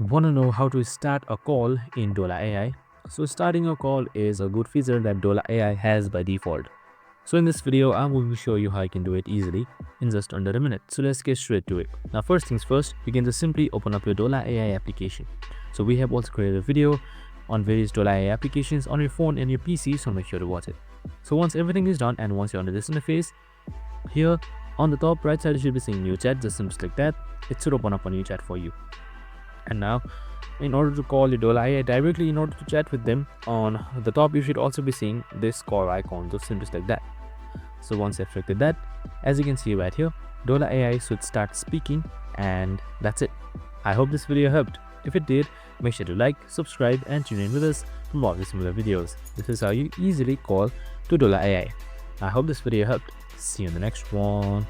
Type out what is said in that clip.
Want to know how to start a call in Dola AI? So starting a call is a good feature that Dola AI has by default. So in this video, I'm going to show you how you can do it easily in just under a minute. So let's get straight to it. Now first things first, you can just simply open up your Dola AI application. So we have also created a video on various Dola AI applications on your phone and your PC, so make sure to watch it. So once everything is done and once you're under this interface, here on the top right side you should be seeing new chat. Just simply click that. It should open up a new chat for you. And now in order to call your Dola AI directly, in order to chat with them, on the top you should also be seeing this call icon. Just simply like that. So once I've selected that, as you can see right here, Dola AI should start speaking, and that's it. I hope this video helped. If it did, make sure to like, subscribe and tune in with us for more similar videos. This is how you easily call to Dola AI. I hope this video helped. See you in the next one.